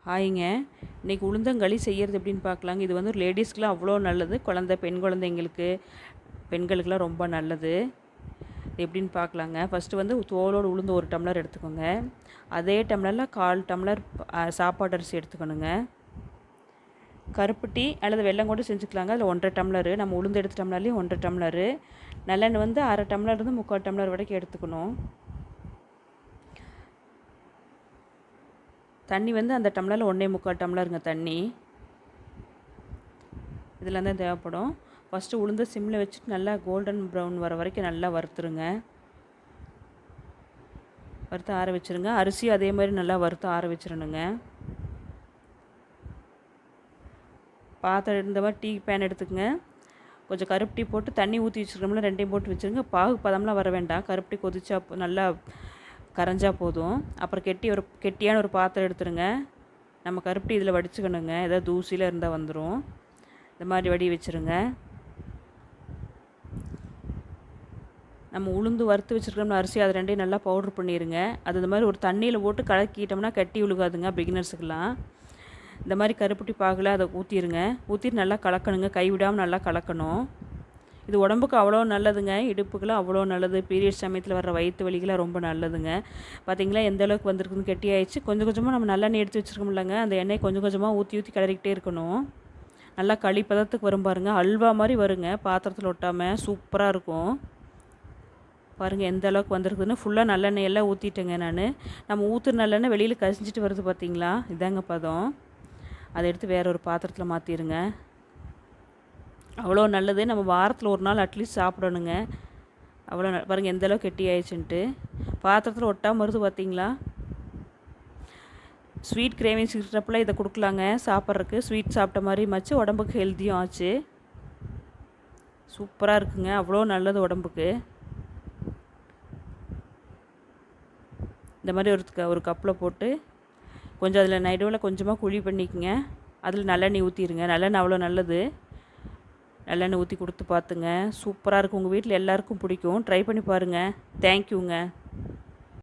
ஹாய்ங்க. இன்றைக்கி உளுந்தங்களி செய்கிறது எப்படின்னு பார்க்கலாங்க. இது வந்து லேடீஸ்க்குலாம் அவ்வளோ நல்லது. பெண் குழந்தைங்களுக்கு, பெண்களுக்கெலாம் ரொம்ப நல்லது. எப்படின்னு பார்க்கலாங்க. ஃபஸ்ட்டு வந்து தோலோடு உளுந்து 1 டம்ளர் எடுத்துக்கோங்க. அதே டம்ளரில் 1/4 டம்ளர் சாப்பாடு அரிசி எடுத்துக்கணுங்க. கருப்பு டீ அல்லது வெல்லம் கூட செஞ்சுக்கலாங்க. அதில் 1/2 டம்ளரு, நம்ம உளுந்து எடுத்த டம்ளர்லேயும் 1/2 டம்ளரு. நல்லெண்ணெய் வந்து 1/2 டம்ளர்லேருந்து 3/4 டம்ளர் வரைக்கும் எடுத்துக்கணும். தண்ணி வந்து அந்த டம்ளரில் 1.25 டம்ளருங்க தண்ணி. இதில் தான் தேவைப்படும். ஃபஸ்ட்டு உளுந்து சிம்மில் வச்சுட்டு நல்லா கோல்டன் ப்ரௌன் வர வரைக்கும் நல்லா வறுத்துருங்க. வறுத்து ஆற வச்சுருங்க. அரிசியும் அதே மாதிரி நல்லா வறுத்து ஆற வச்சிடணுங்க. பாத்திரம் இந்த மாதிரி டீ பேன் எடுத்துக்கங்க. கொஞ்சம் கருப்பு டீ போட்டு தண்ணி ஊற்றி வச்சுருக்கோம்ல, 2யும் போட்டு வச்சுருங்க. பாகு பதம்லாம் வர வேண்டாம். கருப்பு டீ கொதிச்சா நல்லா கரைஞ்சா போதும். அப்புறம் கெட்டியான ஒரு பாத்திரம் எடுத்துருங்க. நம்ம கருப்பு டீ இதில் வடிச்சுக்கணுங்க. ஏதாவது தூசியில் இருந்தால் வந்துடும். இந்த மாதிரி வடி வச்சுருங்க. நம்ம உளுந்து வறுத்து வச்சுருக்கோம்ல அரிசி, அது 2யும் நல்லா பவுட்ரு பண்ணிடுங்க. அது இந்த மாதிரி ஒரு தண்ணியில் போட்டு கலக்கிட்டோம்னா கட்டி விழுகாதுங்க பிகினர்ஸுக்கெல்லாம். இந்த மாதிரி கருப்பு டீ பாகில் அதை ஊற்றிடுங்க. ஊற்றிட்டு நல்லா கலக்கணுங்க. கைவிடாமல் நல்லா கலக்கணும். இது உடம்புக்கு அவ்வளோ நல்லதுங்க. இடுப்புக்கெல்லாம் அவ்வளோ நல்லது. பீரியட்ஸ் சமயத்தில் வர்ற வயிற்று வலிக்கெலாம் ரொம்ப நல்லதுங்க. பார்த்திங்களா எந்த அளவுக்கு வந்திருக்குன்னு கெட்டியாயிடுச்சு. கொஞ்சம் கொஞ்சமாக நம்ம நல்லெண்ணெய் எடுத்து வச்சுருக்கோம்லங்க, அந்த எண்ணெய் கொஞ்சம் கொஞ்சமாக ஊற்றி கிளறிக்கிட்டே இருக்கணும். நல்லா களி பதத்துக்கு வரும் பாருங்கள். அல்வா மாதிரி வருங்க, பாத்திரத்தில் ஒட்டாமல் சூப்பராக இருக்கும். பாருங்கள் எந்த அளவுக்கு வந்திருக்குதுன்னு. ஃபுல்லாக நல்லெண்ணெய் எல்லாம் ஊற்றிட்டேங்க நான். நம்ம ஊற்றுற நல்லெண்ணெய் வெளியில் கசிஞ்சிட்டு வருது பார்த்திங்களா, இதாங்க பதம். அதை எடுத்து வேற ஒரு பாத்திரத்தில் மாற்றிடுங்க. அவ்வளோ நல்லது. நம்ம வாரத்தில் ஒரு நாள் அட்லீஸ்ட் சாப்பிடணுங்க. அவ்வளோ பாருங்கள் எந்த அளவுக்கு கெட்டி ஆயிடுச்சுன்ட்டு. பாத்திரத்தில் ஒட்டாமல் வருது பார்த்திங்களா. ஸ்வீட் கிரேவிங்ஸ் இருக்கிறப்பெல்லாம் இதை கொடுக்கலாங்க சாப்பிட்றதுக்கு. ஸ்வீட் சாப்பிட்ட மாதிரி மச்சு, உடம்புக்கு ஹெல்த்தியும் ஆச்சு. சூப்பராக இருக்குங்க. அவ்வளோ நல்லது உடம்புக்கு. இந்த மாதிரி ஒரு கப்பில் போட்டு கொஞ்சம் அதில் நடுவில் கொஞ்சமாக குழி பண்ணிக்கங்க. அதில் நல்லெண்ணெய் ஊற்றிடுங்க. நல்லெண்ணெய் அவ்வளோ நல்லது. நல்லெண்ணெய் ஊற்றி கொடுத்து பார்த்துங்க. சூப்பராக இருக்கும். உங்கள் வீட்டில் எல்லாருக்கும் பிடிக்கும். ட்ரை பண்ணி பாருங்கள். தேங்க்யூங்க.